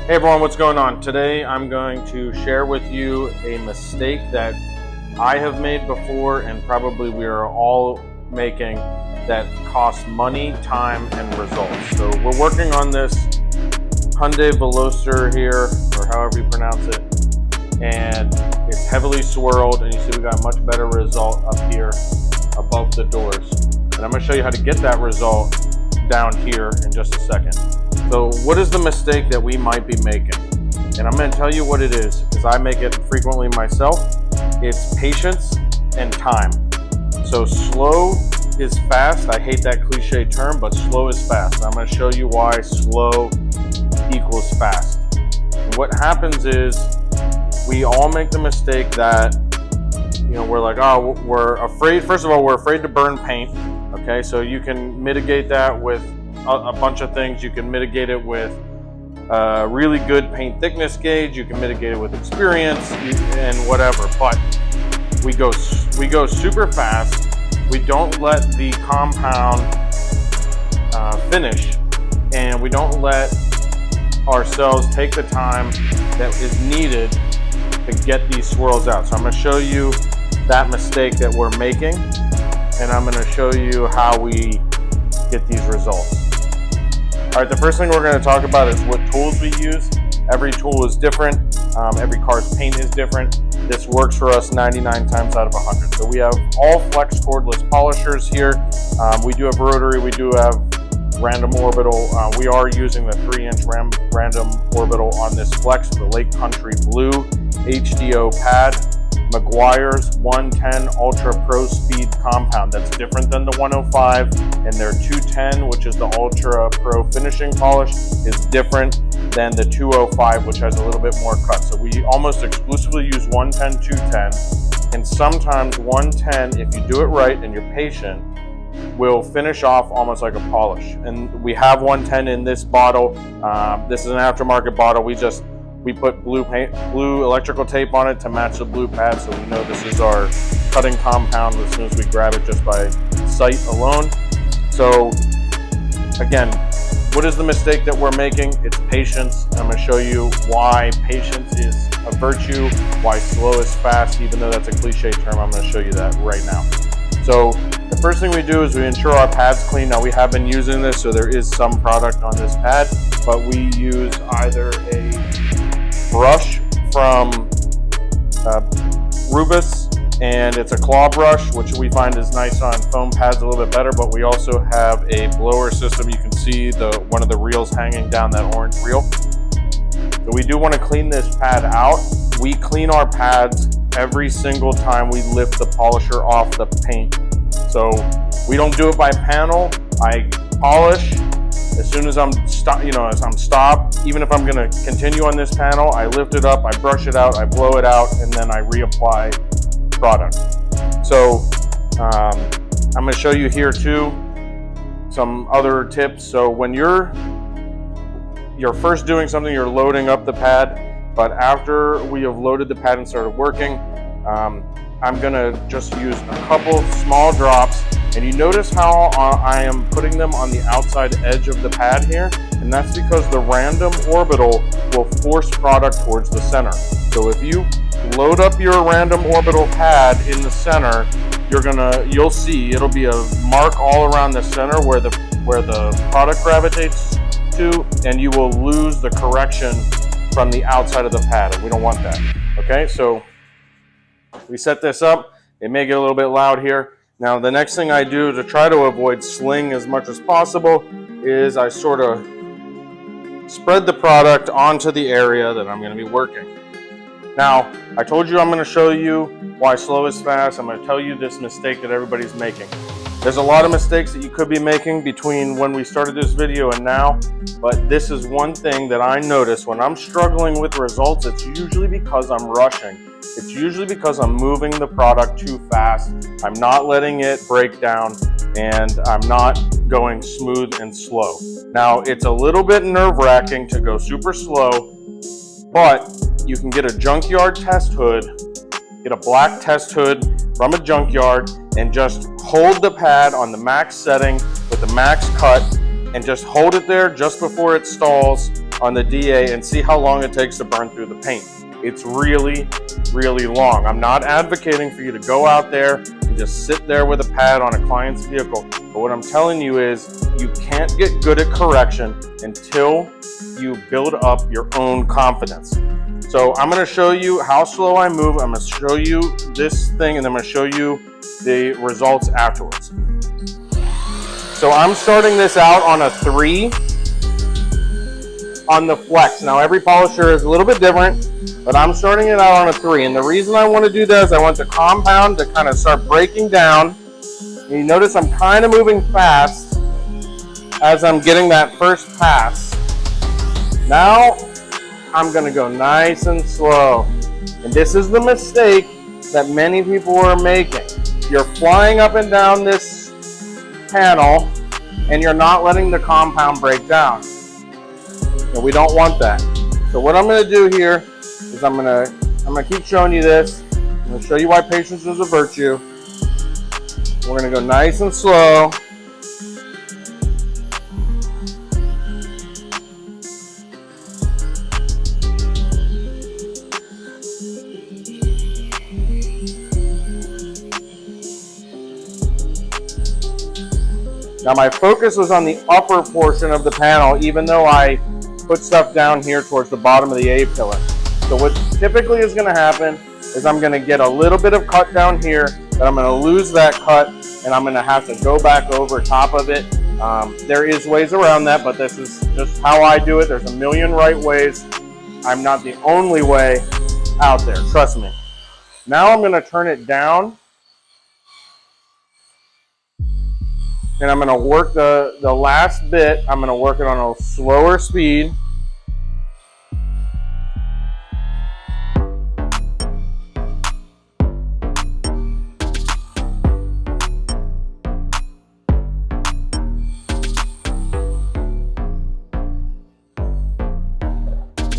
Hey everyone, what's going on? Today I'm going to share with you a mistake that I have made before and probably we are all making that costs money, time, and results. So we're working on this Hyundai Veloster here, or however you pronounce it, and it's heavily swirled, and you see we got a much better result up here above the doors. And I'm going to show you how to get that result down here in just a second. So what is the mistake that we might be making? And I'm going to tell you what it is, because I make it frequently myself. It's patience and time. So slow is fast. I hate that cliche term, but slow is fast. I'm going to show you why slow equals fast. And what happens is we all make the mistake that, we're like, oh, we're afraid. First of all, we're afraid to burn paint. Okay, so you can mitigate that with a bunch of things. You can mitigate it with a really good paint thickness gauge. You can mitigate it with experience and whatever. But we go super fast. We don't let the compound finish, and we don't let ourselves take the time that is needed to get these swirls out. So I'm going to show you that mistake that we're making, and I'm going to show you how we get these results. All right, the first thing we're going to talk about is what tools we use. Every tool is different. Every car's paint is different. This works for us 99 times out of 100. So we have all flex cordless polishers here. We do have rotary. We do have random orbital. We are using the 3-inch random orbital on this flex, the Lake Country Blue HDO pad. Meguiar's 110 Ultra Pro Speed compound. That's different than the 105, and their 210, which is the Ultra Pro finishing polish, is different than the 205, which has a little bit more cut. So we almost exclusively use 110, 210, and sometimes 110, if you do it right and you're patient, will finish off almost like a polish. And we have 110 in this bottle. This is an aftermarket bottle. We put blue electrical tape on it to match the blue pad, so we know this is our cutting compound as soon as we grab it just by sight alone. So again, what is the mistake that we're making? It's patience. I'm going to show you why patience is a virtue, why slow is fast, even though that's a cliche term. I'm going to show you that right now. So the first thing we do is we ensure our pad's clean. Now we have been using this, so there is some product on this pad, but we use either a brush from Rubus, and it's a claw brush, which we find is nice on foam pads a little bit better, but we also have a blower system. You can see one of the reels hanging down that orange reel. So we do want to clean this pad out. We clean our pads every single time we lift the polisher off the paint. So we don't do it by panel. I polish. As soon as I'm stopped, even if I'm going to continue on this panel, I lift it up, I brush it out, I blow it out, and then I reapply product. So I'm going to show you here too some other tips. So when you're first doing something, you're loading up the pad, but after we have loaded the pad and started working, I'm going to just use a couple small drops. And you notice how I am putting them on the outside edge of the pad here, and that's because the random orbital will force product towards the center. So if you load up your random orbital pad in the center, you'll see it'll be a mark all around the center where the product gravitates to, and you will lose the correction from the outside of the pad, and we don't want that. Okay, so we set this up. It may get a little bit loud here. Now, the next thing I do to try to avoid sling as much as possible is I sort of spread the product onto the area that I'm going to be working. Now, I told you I'm going to show you why slow is fast. I'm going to tell you this mistake that everybody's making. There's a lot of mistakes that you could be making between when we started this video and now, but this is one thing that I notice when I'm struggling with results. It's usually because I'm rushing. It's usually because I'm moving the product too fast. I'm not letting it break down, and I'm not going smooth and slow. Now, it's a little bit nerve-wracking to go super slow, but you can get a junkyard test hood, get a black test hood from a junkyard, and just hold the pad on the max setting with the max cut, and just hold it there just before it stalls on the DA and see how long it takes to burn through the paint. It's really, really long. I'm not advocating for you to go out there and just sit there with a pad on a client's vehicle. But what I'm telling you is you can't get good at correction until you build up your own confidence. So I'm gonna show you how slow I move. I'm gonna show you this thing and I'm gonna show you the results afterwards. So I'm starting this out on a 3 on the flex. Now every polisher is a little bit different, but I'm starting it out on a 3. And the reason I want to do that is I want the compound to kind of start breaking down. And you notice I'm kind of moving fast as I'm getting that first pass. Now I'm going to go nice and slow. And this is the mistake that many people are making. You're flying up and down this panel and you're not letting the compound break down. And we don't want that. So what I'm going to do here is I'm going to keep showing you this. I'm going to show you why patience is a virtue. We're going to go nice and slow. Now my focus was on the upper portion of the panel, even though I put stuff down here towards the bottom of the A pillar. So what typically is going to happen is I'm going to get a little bit of cut down here, but I'm going to lose that cut and I'm going to have to go back over top of it. There is ways around that, but this is just how I do it. There's a million right ways. I'm not the only way out there, trust me. Now I'm going to turn it down and I'm going to work the last bit. I'm going to work it on a slower speed.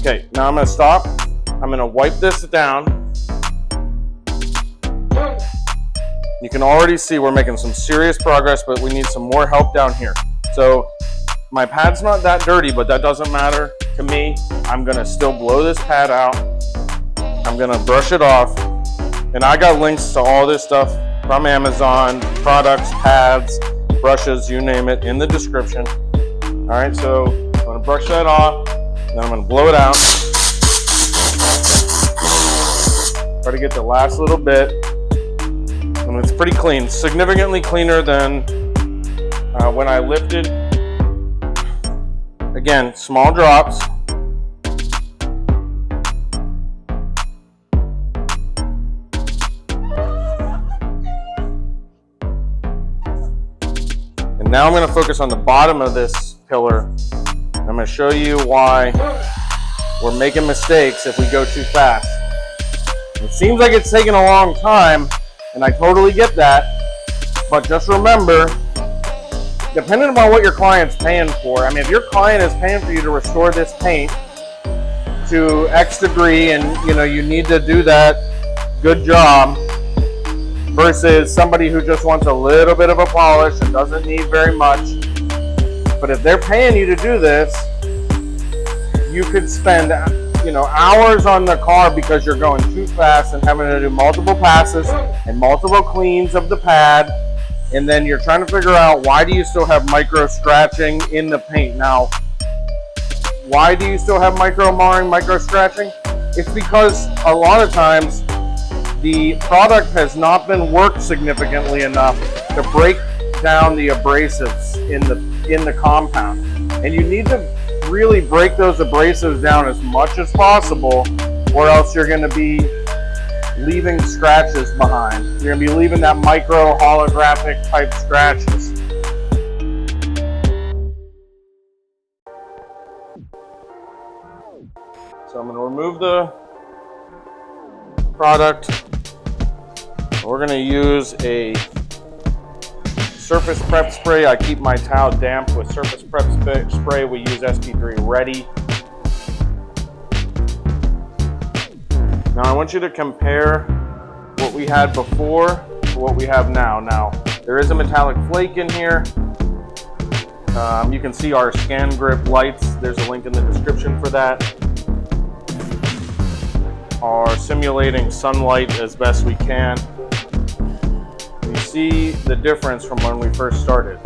Okay, now I'm going to stop. I'm going to wipe this down. You can already see we're making some serious progress, but we need some more help down here. So my pad's not that dirty, but that doesn't matter to me. I'm going to still blow this pad out. I'm going to brush it off. And I got links to all this stuff from Amazon, products, pads, brushes, you name it, in the description. All right, so I'm going to brush that off. Then I'm going to blow it out. Try to get the last little bit. And it's pretty clean, significantly cleaner than when I lifted. Again, small drops. And now I'm going to focus on the bottom of this pillar. I'm going to show you why we're making mistakes if we go too fast. It seems like it's taking a long time, and I totally get that, but just remember, depending on what your client's paying for, I mean, if your client is paying for you to restore this paint to X degree and you need to do that good job versus somebody who just wants a little bit of a polish and doesn't need very much. But if they're paying you to do this, you could spend hours on the car because you're going too fast and having to do multiple passes and multiple cleans of the pad, and then you're trying to figure out why do you still have micro scratching in the paint. Now, why do you still have micro marring, micro scratching? It's because a lot of times the product has not been worked significantly enough to break down the abrasives in the compound, and you need to really break those abrasives down as much as possible, or else you're going to be leaving scratches behind. You're going to be leaving that micro holographic type scratches. So I'm going to remove the product. We're going to use a surface prep spray. I keep my towel damp with surface prep spray. We use SP3 Ready. Now I want you to compare what we had before to what we have now. Now there is a metallic flake in here. You can see our scan grip lights. there's a link in the description for that. Are simulating sunlight as best we can. You see the difference from when we first started.